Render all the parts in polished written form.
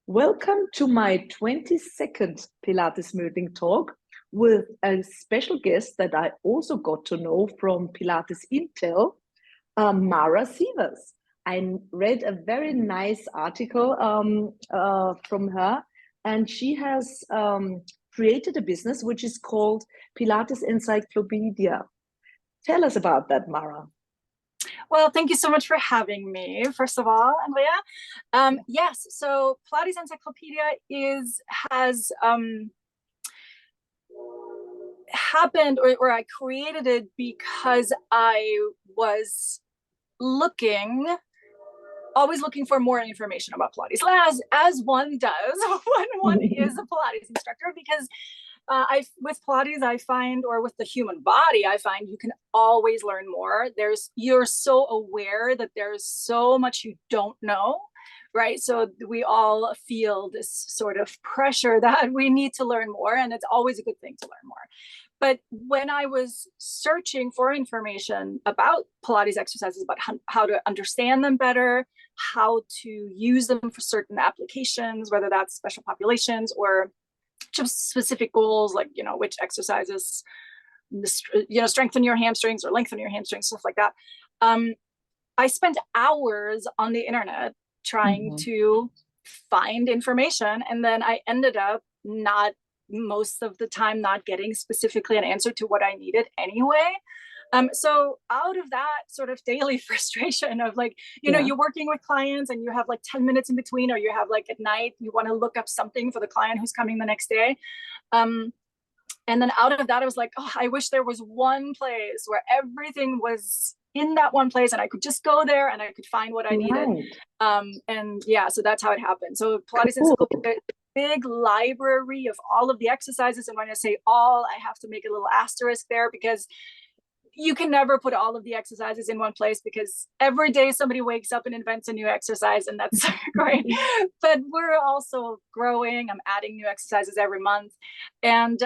Welcome to my 22nd Pilates moving talk with a special guest that I also got to know from Pilates Intel, Mara Sievers. I read a very nice article from her, and she has created a business which is called Pilates Encyclopedia. Tell us about that, Mara. Well, thank you so much for having me, first of all, Andrea. Yes, so Pilates Encyclopedia has happened, or I created it because I was always looking for more information about Pilates, as one does when one is a Pilates instructor, because with Pilates, I find, or with the human body, I find you can always learn more. You're so aware that there's so much you don't know, right? So we all feel this sort of pressure that we need to learn more, and it's always a good thing to learn more. But when I was searching for information about Pilates exercises, about how to understand them better, how to use them for certain applications, whether that's special populations or just specific goals, like, which exercises, strengthen your hamstrings or lengthen your hamstrings, stuff like that. I spent hours on the internet trying to find information. And then I ended up most of the time not getting specifically an answer to what I needed anyway. So out of that sort of daily frustration of you're working with clients and you have 10 minutes in between, or you have at night, you want to look up something for the client who's coming the next day. And then out of that, I was like, oh, I wish there was one place where everything was in that one place and I could just go there and I could find what I needed. And yeah, so that's how it happened. So Pilates Encyclopedia, big library of all of the exercises. And when I say all, I have to make a little asterisk there, because you can never put all of the exercises in one place, because every day somebody wakes up and invents a new exercise, and that's great. But we're also growing. I'm adding new exercises every month. And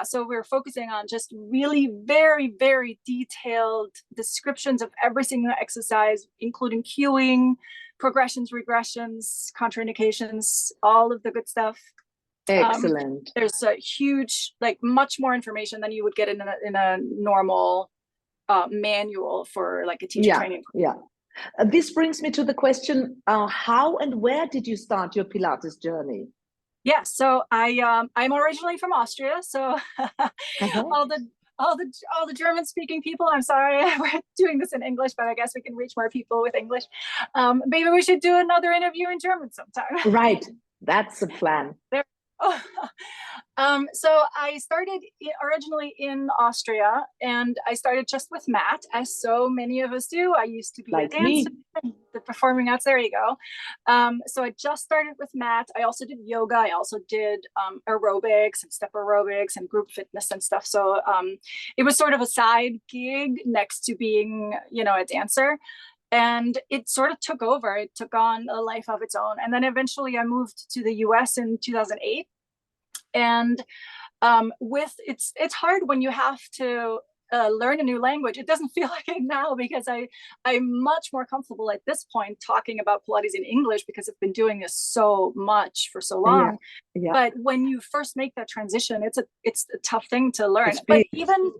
so we're focusing on just really very, very detailed descriptions of every single exercise, including cueing, progressions, regressions, contraindications, all of the good stuff. Excellent. There's a huge, much more information than you would get in a normal manual for a teacher training. Yeah. This brings me to the question: how and where did you start your Pilates journey? Yeah, so I'm originally from Austria, so all the German-speaking people, I'm sorry, we're doing this in English, but I guess we can reach more people with English. Maybe we should do another interview in German sometime. Right, that's the plan. So I started originally in Austria, and I started just with mat, as so many of us do. I used to be a dancer, the performing arts. There you go. So I just started with mat. I also did yoga. I also did aerobics and step aerobics and group fitness and stuff. So it was sort of a side gig next to being, a dancer. And it sort of took over. It took on a life of its own. And then eventually I moved to the US in 2008. And it's hard when you have to learn a new language. It doesn't feel like it now, because I'm much more comfortable at this point talking about Pilates in English, because I've been doing this so much for so long. Yeah. But when you first make that transition, it's a tough thing to learn. But even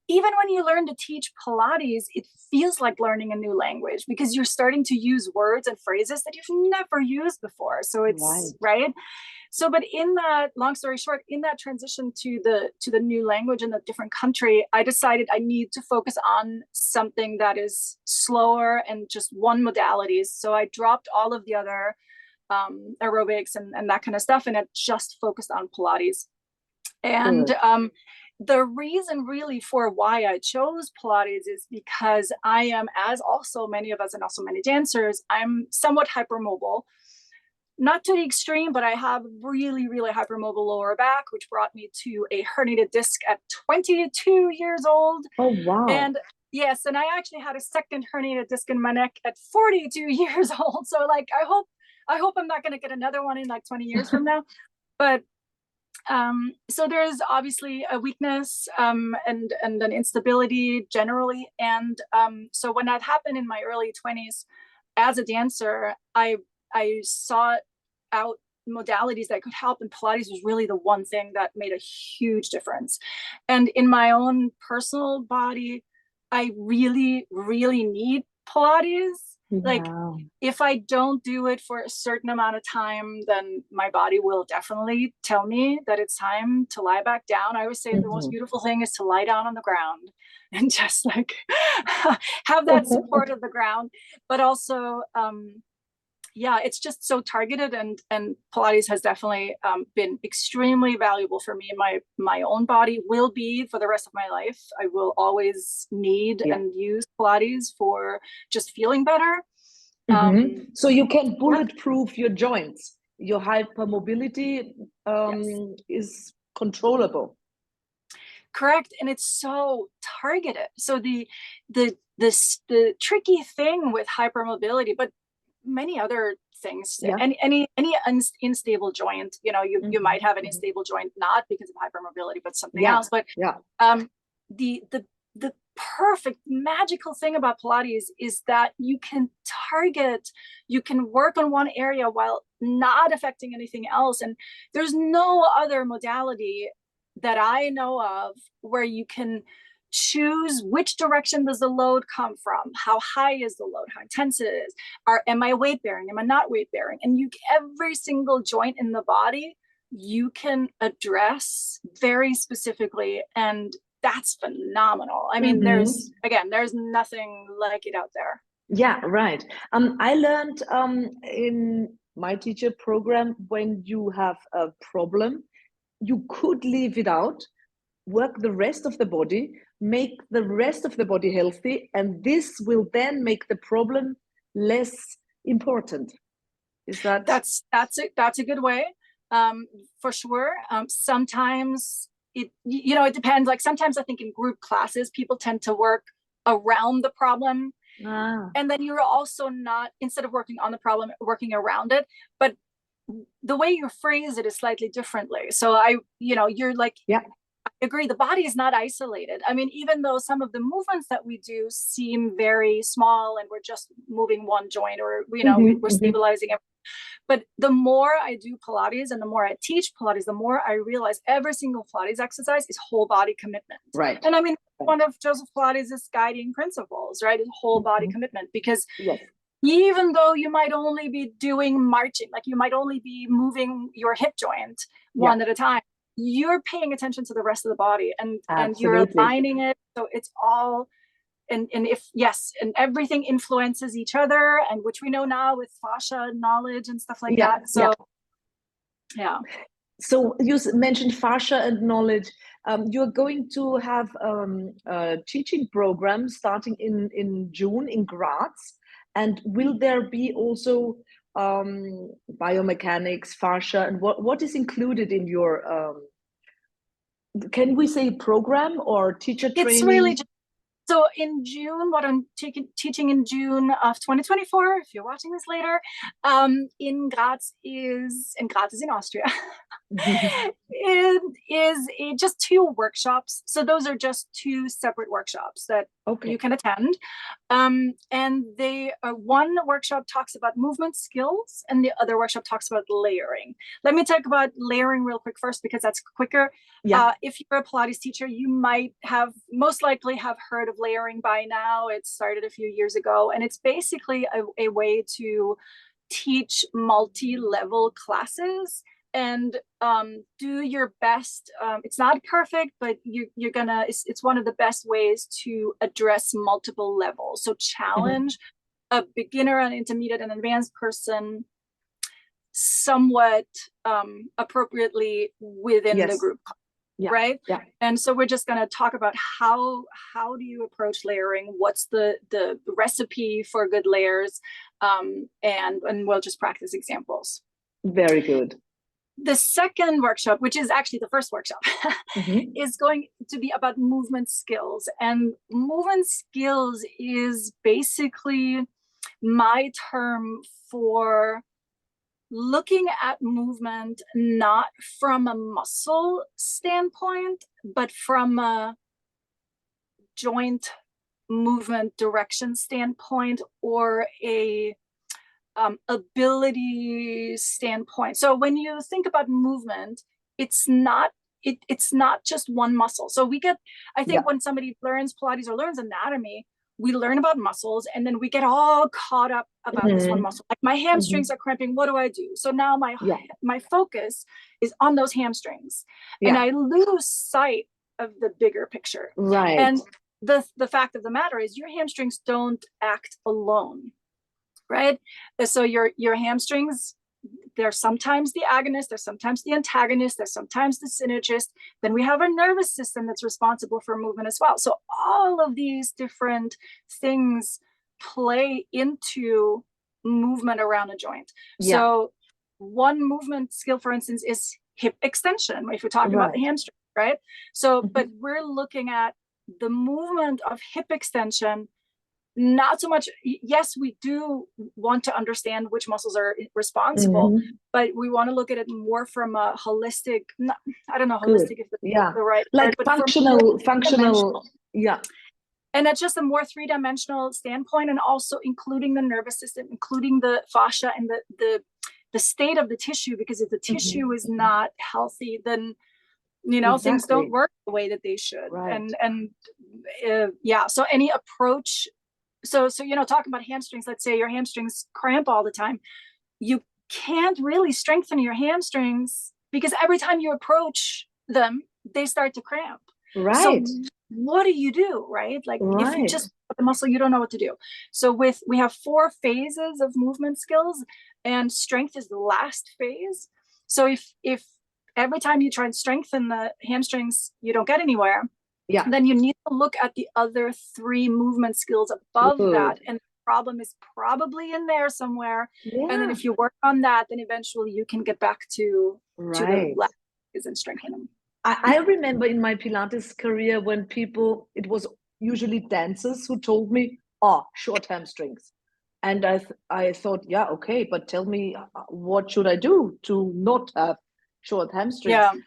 when you learn to teach Pilates, it feels like learning a new language, because you're starting to use words and phrases that you've never used before. So it's right. So, but in that, long story short, in that transition to the new language in a different country, I decided I need to focus on something that is slower and just one modality. So I dropped all of the other aerobics and that kind of stuff, and it just focused on Pilates. And the reason really for why I chose Pilates is because I am, as also many of us and also many dancers, I'm somewhat hypermobile. Not to the extreme, but I have really, really hypermobile lower back, which brought me to a herniated disc at 22 years old. Oh, wow. And yes, and I actually had a second herniated disc in my neck at 42 years old. So I hope I'm not going to get another one in 20 years from now. But so there's obviously a weakness and an instability generally. And so when that happened in my early 20s, as a dancer, I sought out modalities that could help, and Pilates was really the one thing that made a huge difference. And in my own personal body, I really, really need Pilates. Like, if I don't do it for a certain amount of time, then my body will definitely tell me that it's time to lie back down. I always say the most beautiful thing is to lie down on the ground and just like have that support of the ground. But also, yeah, it's just so targeted, and Pilates has definitely been extremely valuable for me in my own body, will be for the rest of my life. I will always need and use Pilates for just feeling better. So you can bulletproof your joints. Your hypermobility is controllable. Correct, and it's so targeted. So the tricky thing with hypermobility, but many other things, any unstable joint, you know, you might have an unstable joint, not because of hypermobility, but something else. But the perfect magical thing about Pilates is that you can target, you can work on one area while not affecting anything else. And there's no other modality that I know of where you can choose which direction does the load come from, how high is the load, how intense it is, am I weight bearing, am I not weight bearing, and every single joint in the body you can address very specifically, and that's phenomenal. I mean, there's nothing like it out there. Yeah, right. I learned in my teacher program, when you have a problem, you could leave it out, work the rest of the body, make the rest of the body healthy, and this will then make the problem less important. Is that that's a good way, for sure. Sometimes it depends. Like, sometimes I think in group classes people tend to work around the problem, and then you're also not, instead of working on the problem, working around it. But the way you phrase it is slightly differently. So you're like, I agree, the body is not isolated. I mean, even though some of the movements that we do seem very small and we're just moving one joint, or we're stabilizing it, but the more I do Pilates and the more I teach Pilates, the more I realize every single Pilates exercise is whole body commitment. Right. And I mean, one of Joseph Pilates' guiding principles, right, is whole body commitment, because even though you might only be doing marching, like you might only be moving your hip joint one at a time, you're paying attention to the rest of the body, and you're aligning it. So it's all, and everything influences each other, and which we know now with fascia knowledge and stuff like that. So So you mentioned fascia and knowledge. You're going to have a teaching program starting in June in Graz. And will there be also biomechanics, fascia, and what is included in your, can we say program or teacher training? It's really just, so in June, what I'm teaching in June of 2024, if you're watching this later, in Graz is in Austria, is just 2 workshops. So those are just 2 separate workshops that you can attend. And one workshop talks about movement skills, and the other workshop talks about layering. Let me talk about layering real quick first, because that's quicker. If you're a Pilates teacher, you might most likely have heard of layering by now. It started a few years ago, and it's basically a way to teach multi-level classes and do your best. It's not perfect, but it's one of the best ways to address multiple levels. So challenge a beginner, an intermediate, and advanced person somewhat appropriately within the group. Right? And so we're just going to talk about how do you approach layering, what's the recipe for good layers, and we'll just practice examples. Very good. The second workshop, which is actually the first workshop, is going to be about movement skills. And movement skills is basically my term for looking at movement not from a muscle standpoint, but from a joint movement direction standpoint, or a ability standpoint. So when you think about movement, it's not just one muscle. So I think when somebody learns Pilates or learns anatomy, we learn about muscles and then we get all caught up about this one muscle. Like my hamstrings are cramping. What do I do? So now my focus is on those hamstrings, and I lose sight of the bigger picture. Right. And the fact of the matter is your hamstrings don't act alone, right? So your hamstrings, they're sometimes the agonist, they're sometimes the antagonist, they're sometimes the synergist. Then we have a nervous system that's responsible for movement as well. So all of these different things play into movement around a joint. So one movement skill, for instance, is hip extension, if you're talking about the hamstring, right? So, but we're looking at the movement of hip extension. Not so much, yes, we do want to understand which muscles are responsible, but we want to look at it more from a holistic, I don't know, holistic if the right like word, but functional, and that's just a more three-dimensional standpoint, and also including the nervous system, including the fascia and the state of the tissue, because if the tissue is not healthy, then things don't work the way that they should. So any approach. So talking about hamstrings, let's say your hamstrings cramp all the time. You can't really strengthen your hamstrings because every time you approach them, they start to cramp. Right. So what do you do, right? Like if you just put the muscle, you don't know what to do. So we have 4 phases of movement skills, and strength is the last phase. So if every time you try and strengthen the hamstrings, you don't get anywhere, then you need to look at the other 3 movement skills above that. And the problem is probably in there somewhere. And then if you work on that, then eventually you can get back to the last phase and strengthen them. I remember in my Pilates career when it was usually dancers who told me, short hamstrings. And I thought, okay, but tell me, what should I do to not have short hamstrings?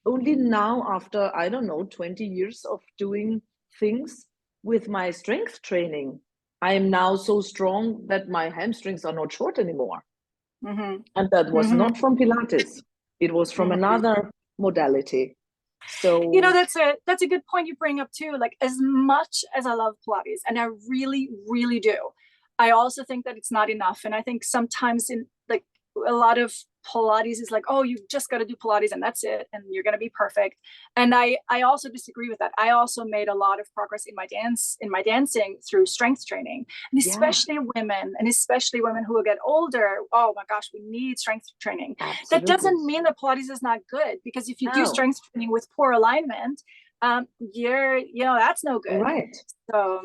Only now, after, I don't know, 20 years of doing things with my strength training, I am now so strong that my hamstrings are not short anymore. And that was not from Pilates. It was from another modality. So, that's a good point you bring up too. Like, as much as I love Pilates, and I really, really do, I also think that it's not enough. And I think sometimes in like a lot of Pilates is like, oh, you just got to do Pilates and that's it, and you're going to be perfect. And I also disagree with that. I also made a lot of progress in my dancing through strength training, and especially women who will get older. Oh my gosh, we need strength training. Absolutely. That doesn't mean that Pilates is not good, because if you do strength training with poor alignment, that's no good. Right. So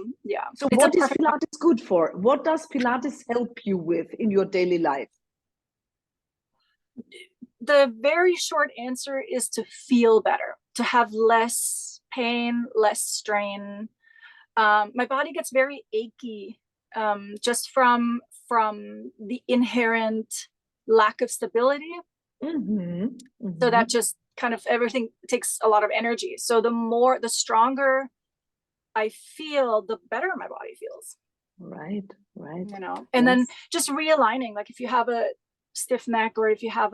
So what is Pilates good for? What does Pilates help you with in your daily life? The very short answer is to feel better, to have less pain, less strain. My body gets very achy just from the inherent lack of stability. So that just kind of everything takes a lot of energy. So the stronger I feel, the better my body feels. Right. And then just realigning, like if you have a stiff neck, or if you have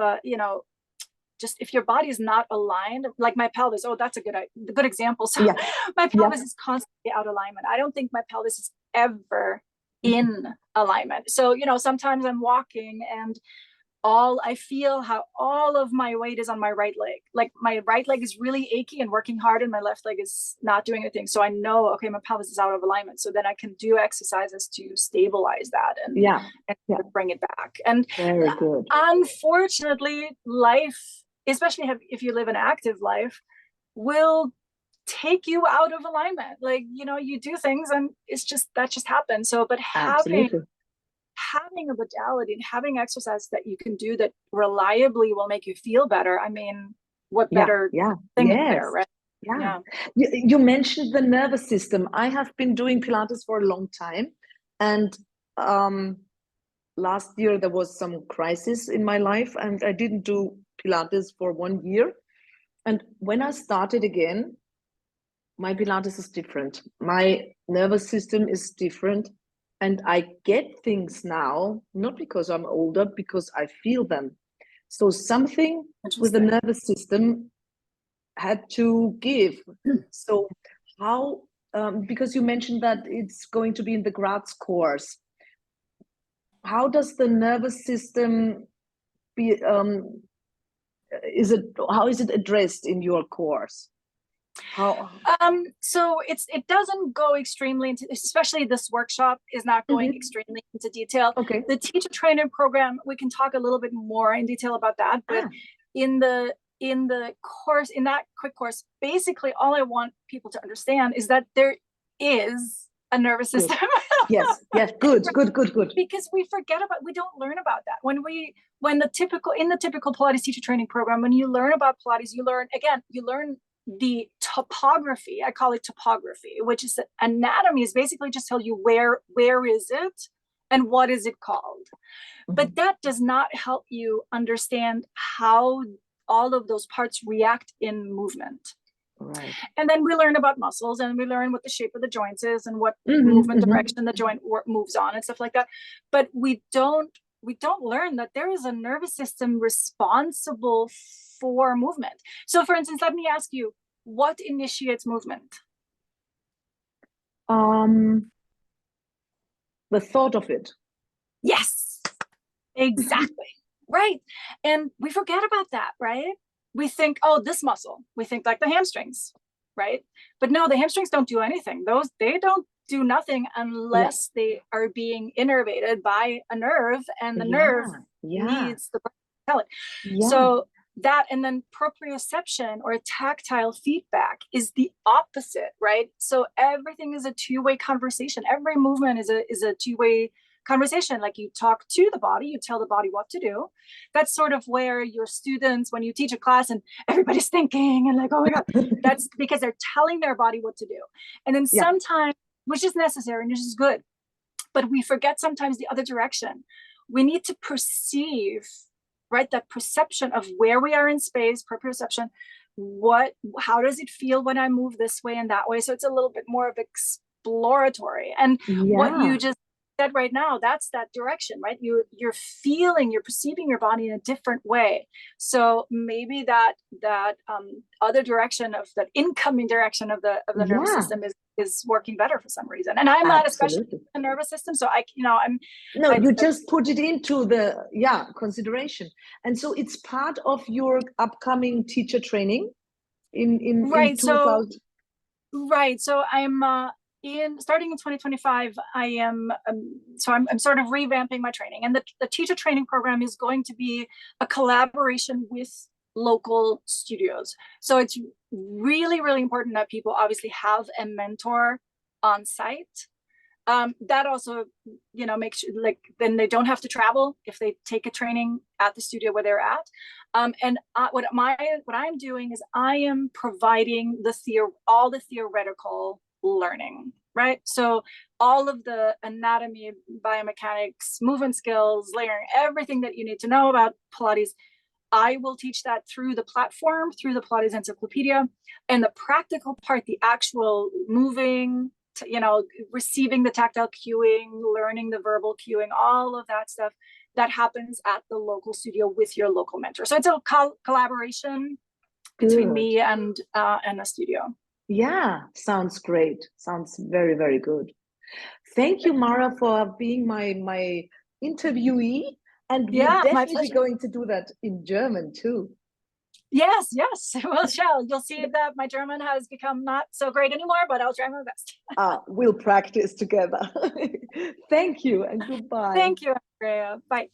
just if your body is not aligned, like my pelvis, that's a good example. So my pelvis is constantly out of alignment. I don't think my pelvis is ever in alignment. So sometimes I'm walking and I feel how all of my weight is on my right leg. Like my right leg is really achy and working hard, and my left leg is not doing anything. So I know, okay, my pelvis is out of alignment. So then I can do exercises to stabilize that and bring it back. And very good. Unfortunately, life, especially if you live an active life, will take you out of alignment. Like, you do things and that just happens. So, but having a modality and having exercise that you can do that reliably will make you feel better. I mean, what better thing is there, right? You mentioned the nervous system. I have been doing Pilates for a long time, and last year there was some crisis in my life, and I didn't do Pilates for 1 year. And when I started again, my Pilates is different. My nervous system is different. and I get things now, not because I'm older, because I feel them. So something with the nervous system had to give. So how, because you mentioned that it's going to be in the Graz course, how does the nervous system be, how is it addressed in your course? How? So it doesn't go extremely into, especially this workshop is not going extremely into detail. Okay. The teacher training program, we can talk a little bit more in detail about that, but in the course, in that quick course, basically all I want people to understand is that there is a nervous system. Yes, good. Because we don't learn about that. In the typical Pilates teacher training program, when you learn about Pilates, you learn the topography. I call it topography, which is anatomy, is basically just tell you where is it and what is it called. But that does not help you understand how all of those parts react in movement. Right. And then we learn about muscles, and we learn what the shape of the joints is and what movement direction the joint moves on and stuff like that. But we don't learn that there is a nervous system responsible for movement. So for instance, let me ask you, what initiates movement? The thought of it. Yes, exactly. Right. And we forget about that, right? We think, oh, this muscle, we think like the hamstrings, right? But no, the hamstrings don't do anything. They don't do nothing unless they are being innervated by a nerve, and the nerve needs the brain to tell it. So that, and then proprioception or tactile feedback is the opposite, right? So everything is a two-way conversation. Every movement is a two-way conversation. Like, you talk to the body, you tell the body what to do. That's sort of where your students, when you teach a class and everybody's thinking and like, oh my God, that's because they're telling their body what to do. And then sometimes, which is necessary and which is good, but we forget sometimes the other direction. We need to perceive, right? That perception of where we are in space, proprioception. How does it feel when I move this way and that way? So it's a little bit more of exploratory. And what you just said right now, that's that direction, right? You're perceiving your body in a different way. So maybe that other direction, of that incoming direction of the nervous system is working better for some reason. And I'm not a specialist in the nervous system, so you just put it into the consideration. And so it's part of your upcoming teacher training in 2000. So I'm starting in 2025, I'm sort of revamping my training, and the teacher training program is going to be a collaboration with local studios. So it's really, really important that people obviously have a mentor on site. That also, makes sure, like, then they don't have to travel if they take a training at the studio where they're at. What I'm doing is I am providing all the theoretical learning, right? So all of the anatomy, biomechanics, movement skills, layering, everything that you need to know about Pilates, I will teach that through the platform, through the Pilates Encyclopedia. And the practical part, the actual moving, receiving the tactile cueing, learning the verbal cueing, all of that stuff, that happens at the local studio with your local mentor. So it's a collaboration between me and the studio. Yeah, sounds great. Sounds very, very good. Thank you, Mara, for being my interviewee. And we're definitely going to do that in German too. Yes, well, you'll see that my German has become not so great anymore, but I'll try my best. We'll practice together. Thank you and goodbye. Thank you, Andrea. Bye.